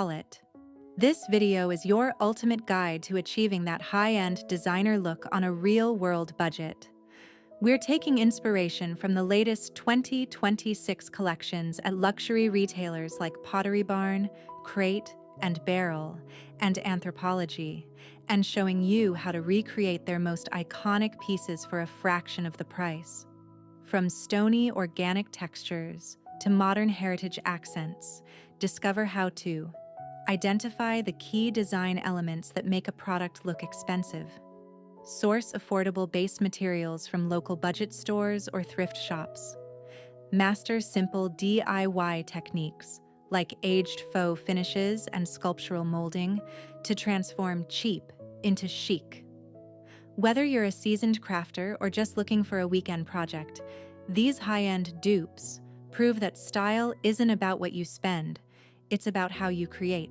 wallet. This video is your ultimate guide to achieving that high-end designer look on a real-world budget. We're taking inspiration from the latest 2026 collections at luxury retailers like Pottery Barn, Crate and Barrel, and Anthropologie, and showing you how to recreate their most iconic pieces for a fraction of the price. From stony organic textures to modern heritage accents, discover how to identify the key design elements that make a product look expensive. Source affordable base materials from local budget stores or thrift shops. Master simple DIY techniques like aged faux finishes and sculptural molding to transform cheap into chic. Whether you're a seasoned crafter or just looking for a weekend project, these high-end dupes prove that style isn't about what you spend, it's about how you create.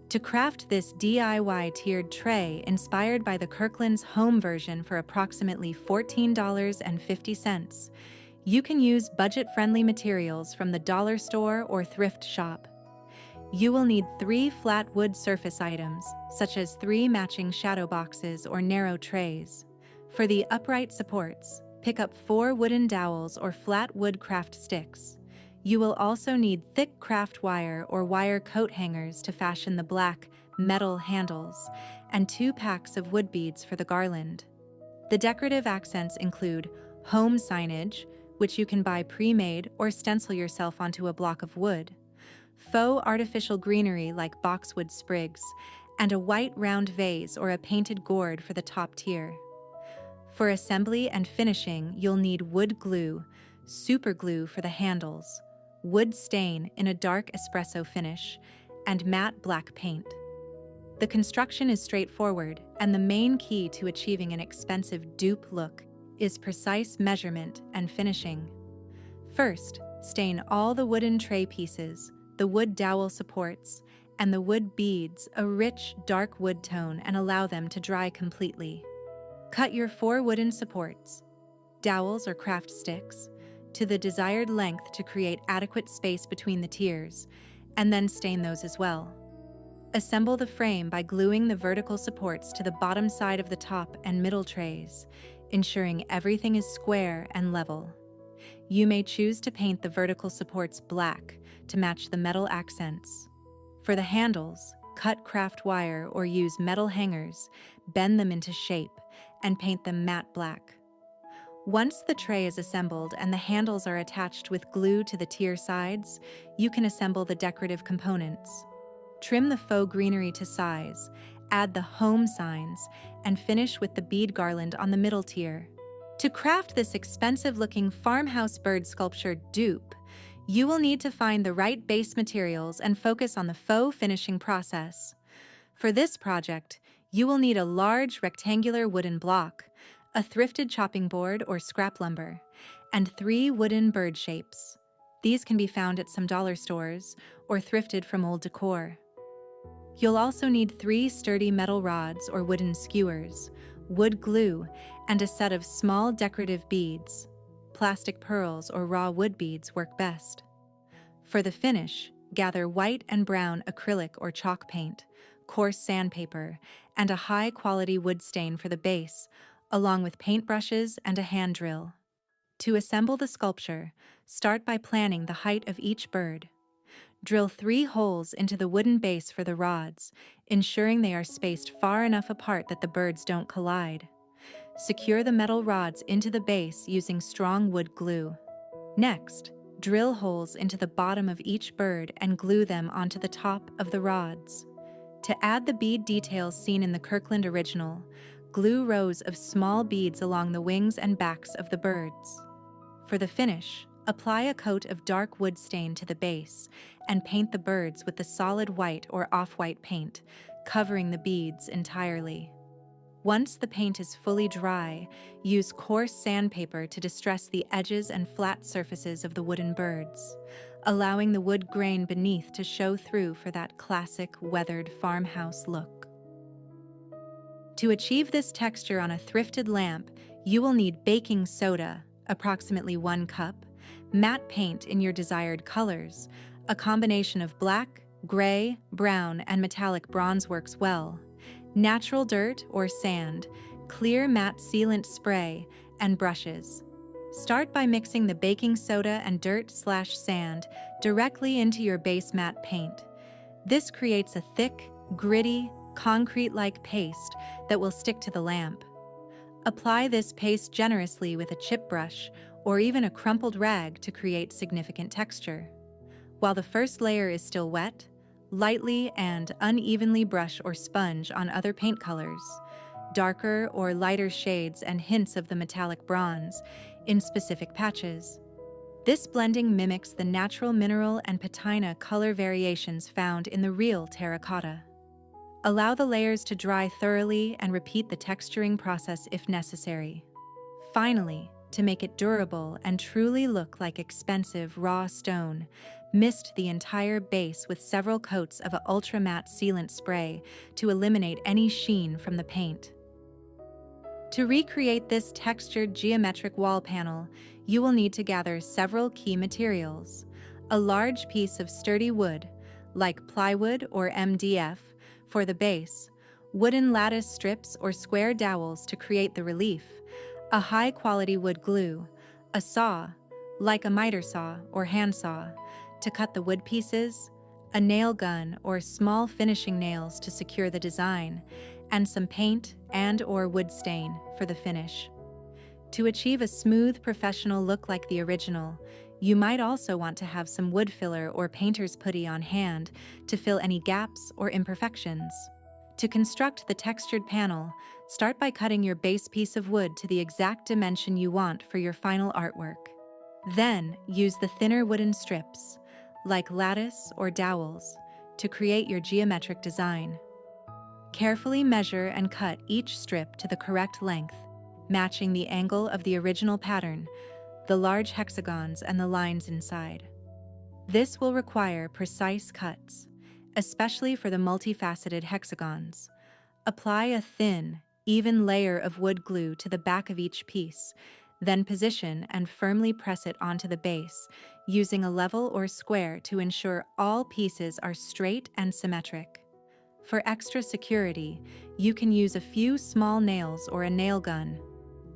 To craft this DIY tiered tray inspired by the Kirkland's home version for approximately $14.50, you can use budget-friendly materials from the dollar store or thrift shop. You will need 3 flat wood surface items, such as 3 matching shadow boxes or narrow trays. For the upright supports, pick up 4 wooden dowels or flat wood craft sticks. You will also need thick craft wire or wire coat hangers to fashion the black, metal handles, and 2 packs of wood beads for the garland. The decorative accents include home signage, which you can buy pre-made or stencil yourself onto a block of wood, faux artificial greenery like boxwood sprigs, and a white round vase or a painted gourd for the top tier. For assembly and finishing, you'll need wood glue, super glue for the handles, wood stain in a dark espresso finish, and matte black paint. The construction is straightforward, and the main key to achieving an expensive dupe look is precise measurement and finishing. First, stain all the wooden tray pieces, the wood dowel supports, and the wood beads a rich, dark wood tone and allow them to dry completely. Cut your 4 wooden supports, dowels or craft sticks, to the desired length to create adequate space between the tiers, and then stain those as well. Assemble the frame by gluing the vertical supports to the bottom side of the top and middle trays, ensuring everything is square and level. You may choose to paint the vertical supports black to match the metal accents. For the handles, cut craft wire or use metal hangers, bend them into shape, and paint them matte black. Once the tray is assembled and the handles are attached with glue to the tier sides, you can assemble the decorative components. Trim the faux greenery to size, add the home signs, and finish with the bead garland on the middle tier. To craft this expensive-looking farmhouse bird sculpture dupe, you will need to find the right base materials and focus on the faux finishing process. For this project, you will need a large rectangular wooden block, a thrifted chopping board or scrap lumber, and 3 wooden bird shapes. These can be found at some dollar stores or thrifted from old decor. You'll also need 3 sturdy metal rods or wooden skewers, wood glue, and a set of small decorative beads. Plastic pearls or raw wood beads work best. For the finish, gather white and brown acrylic or chalk paint, coarse sandpaper, and a high-quality wood stain for the base, along with paintbrushes and a hand drill. To assemble the sculpture, start by planning the height of each bird. Drill 3 holes into the wooden base for the rods, ensuring they are spaced far enough apart that the birds don't collide. Secure the metal rods into the base using strong wood glue. Next, drill holes into the bottom of each bird and glue them onto the top of the rods. To add the bead details seen in the Kirkland original, glue rows of small beads along the wings and backs of the birds. For the finish, apply a coat of dark wood stain to the base and paint the birds with the solid white or off-white paint, covering the beads entirely. Once the paint is fully dry, use coarse sandpaper to distress the edges and flat surfaces of the wooden birds, allowing the wood grain beneath to show through for that classic weathered farmhouse look. To achieve this texture on a thrifted lamp, you will need baking soda, approximately 1 cup, matte paint in your desired colors, a combination of black, Gray, brown, and metallic bronze works well. Natural dirt or sand, clear matte sealant spray, and brushes. Start by mixing the baking soda and dirt/sand directly into your base matte paint. This creates a thick, gritty, concrete-like paste that will stick to the lamp. Apply this paste generously with a chip brush or even a crumpled rag to create significant texture. While the first layer is still wet, lightly and unevenly brush or sponge on other paint colors, darker or lighter shades and hints of the metallic bronze in specific patches. This blending mimics the natural mineral and patina color variations found in the real terracotta. Allow the layers to dry thoroughly and repeat the texturing process if necessary. Finally, to make it durable and truly look like expensive raw stone, mist the entire base with several coats of an ultra-matte sealant spray to eliminate any sheen from the paint. To recreate this textured geometric wall panel, you will need to gather several key materials. A large piece of sturdy wood, like plywood or MDF, for the base, wooden lattice strips or square dowels to create the relief, a high-quality wood glue, a saw, like a miter saw or handsaw, to cut the wood pieces, a nail gun or small finishing nails to secure the design, and some paint and/or wood stain for the finish. To achieve a smooth, professional look like the original, you might also want to have some wood filler or painter's putty on hand to fill any gaps or imperfections. To construct the textured panel, start by cutting your base piece of wood to the exact dimension you want for your final artwork. Then, use the thinner wooden strips, like lattice or dowels, to create your geometric design. Carefully measure and cut each strip to the correct length, matching the angle of the original pattern, the large hexagons and the lines inside. This will require precise cuts, especially for the multifaceted hexagons. Apply a thin, even layer of wood glue to the back of each piece, then position and firmly press it onto the base, using a level or square to ensure all pieces are straight and symmetric. For extra security, you can use a few small nails or a nail gun.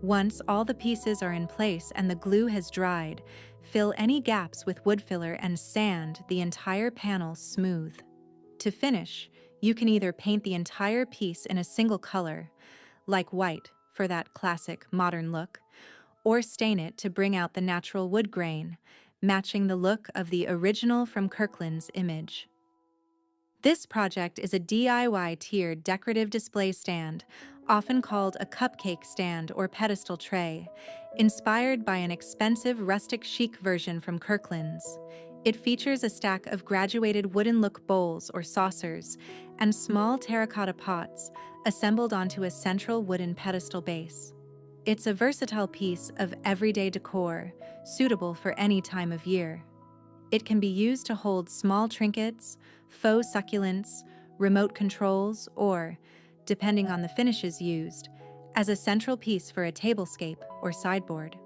Once all the pieces are in place and the glue has dried, fill any gaps with wood filler and sand the entire panel smooth. To finish, you can either paint the entire piece in a single color, like white for that classic modern look, or stain it to bring out the natural wood grain, matching the look of the original from Kirkland's image. This project is a DIY tiered decorative display stand, often called a cupcake stand or pedestal tray, inspired by an expensive rustic chic version from Kirkland's. It features a stack of graduated wooden look bowls or saucers and small terracotta pots assembled onto a central wooden pedestal base. It's a versatile piece of everyday decor, suitable for any time of year. It can be used to hold small trinkets, faux succulents, remote controls, or, depending on the finishes used, as a central piece for a tablescape or sideboard.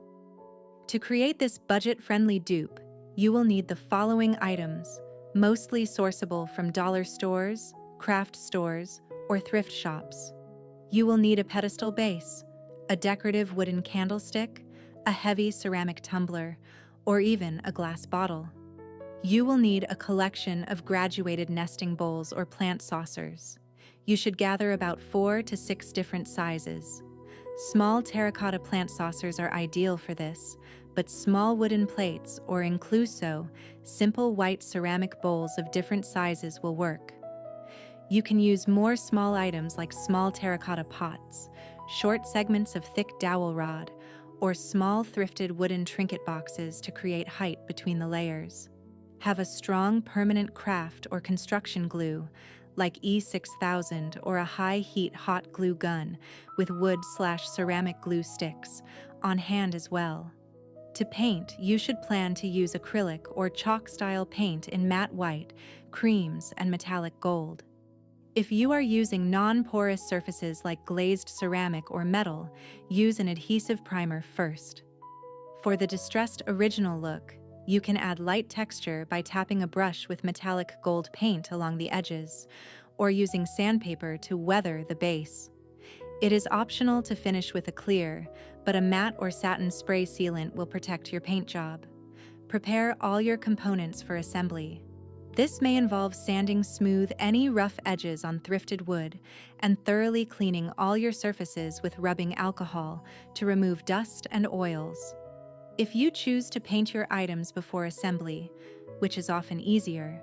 To create this budget-friendly dupe, you will need the following items, mostly sourceable from dollar stores, craft stores, or thrift shops. You will need a pedestal base, a decorative wooden candlestick, a heavy ceramic tumbler, or even a glass bottle. You will need a collection of graduated nesting bowls or plant saucers. You should gather about 4 to 6 different sizes. Small terracotta plant saucers are ideal for this, but small wooden plates or incluso, simple white ceramic bowls of different sizes will work. You can use more small items like small terracotta pots, short segments of thick dowel rod, or small thrifted wooden trinket boxes to create height between the layers. Have a strong permanent craft or construction glue, like E6000 or a high-heat hot glue gun with wood/ceramic glue sticks, on hand as well. To paint, you should plan to use acrylic or chalk-style paint in matte white, creams, and metallic gold. If you are using non-porous surfaces like glazed ceramic or metal, use an adhesive primer first. For the distressed original look, You can add light texture by tapping a brush with metallic gold paint along the edges, or using sandpaper to weather the base. It is optional to finish with a clear, but a matte or satin spray sealant will protect your paint job. Prepare all your components for assembly. This may involve sanding smooth any rough edges on thrifted wood and thoroughly cleaning all your surfaces with rubbing alcohol to remove dust and oils. If you choose to paint your items before assembly, which is often easier,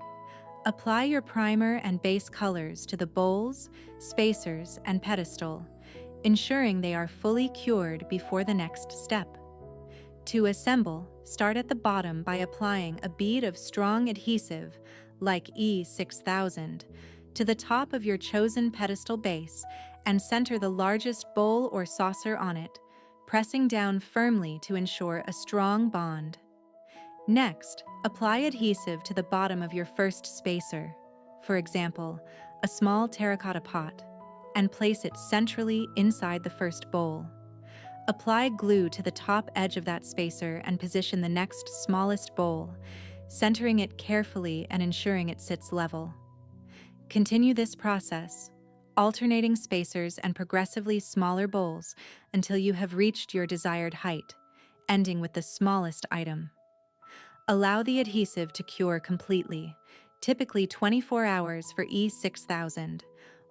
apply your primer and base colors to the bowls, spacers, and pedestal, ensuring they are fully cured before the next step. To assemble, start at the bottom by applying a bead of strong adhesive, like E6000, to the top of your chosen pedestal base and center the largest bowl or saucer on it, pressing down firmly to ensure a strong bond. Next, apply adhesive to the bottom of your first spacer, for example, a small terracotta pot, and place it centrally inside the first bowl. Apply glue to the top edge of that spacer and position the next smallest bowl, centering it carefully and ensuring it sits level. Continue this process, alternating spacers and progressively smaller bowls until you have reached your desired height, ending with the smallest item. Allow the adhesive to cure completely, typically 24 hours for E6000.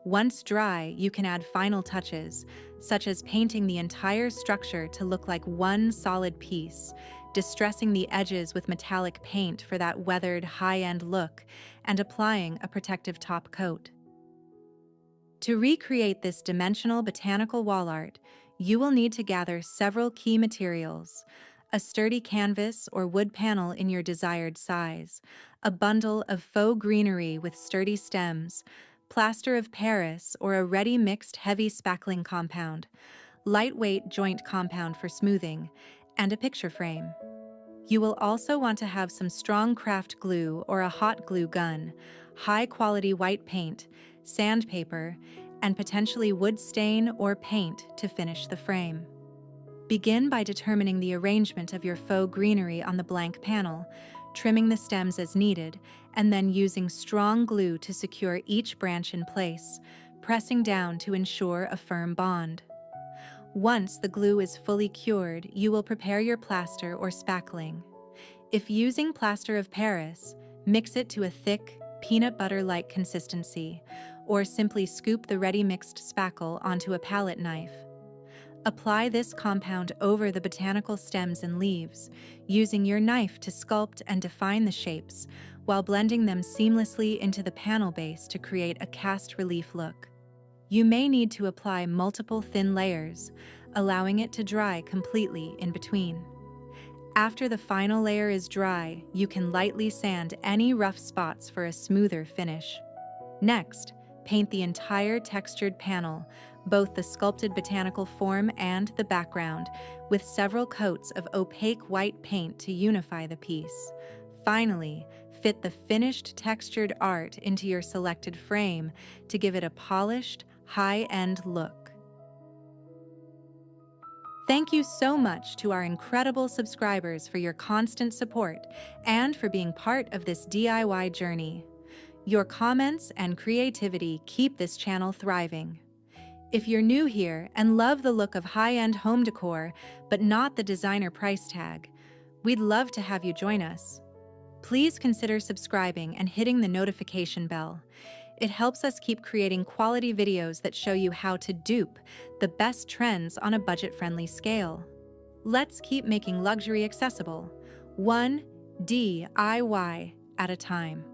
Once dry, you can add final touches, such as painting the entire structure to look like one solid piece, distressing the edges with metallic paint for that weathered, high-end look, and applying a protective top coat. To recreate this dimensional botanical wall art, you will need to gather several key materials: a sturdy canvas or wood panel in your desired size, a bundle of faux greenery with sturdy stems, plaster of Paris or a ready-mixed heavy spackling compound, lightweight joint compound for smoothing, and a picture frame. You will also want to have some strong craft glue or a hot glue gun, high-quality white paint, sandpaper, and potentially wood stain or paint to finish the frame. Begin by determining the arrangement of your faux greenery on the blank panel, trimming the stems as needed, and then using strong glue to secure each branch in place, pressing down to ensure a firm bond. Once the glue is fully cured, you will prepare your plaster or spackling. If using plaster of Paris, mix it to a thick, peanut butter-like consistency, or simply scoop the ready-mixed spackle onto a palette knife. Apply this compound over the botanical stems and leaves, using your knife to sculpt and define the shapes, while blending them seamlessly into the panel base to create a cast relief look. You may need to apply multiple thin layers, allowing it to dry completely in between. After the final layer is dry, you can lightly sand any rough spots for a smoother finish. Next, paint the entire textured panel, both the sculpted botanical form and the background, with several coats of opaque white paint to unify the piece. Finally, fit the finished textured art into your selected frame to give it a polished, high-end look. Thank you so much to our incredible subscribers for your constant support and for being part of this DIY journey. Your comments and creativity keep this channel thriving. If you're new here and love the look of high-end home decor, but not the designer price tag, we'd love to have you join us. Please consider subscribing and hitting the notification bell. It helps us keep creating quality videos that show you how to dupe the best trends on a budget-friendly scale. Let's keep making luxury accessible, one DIY at a time.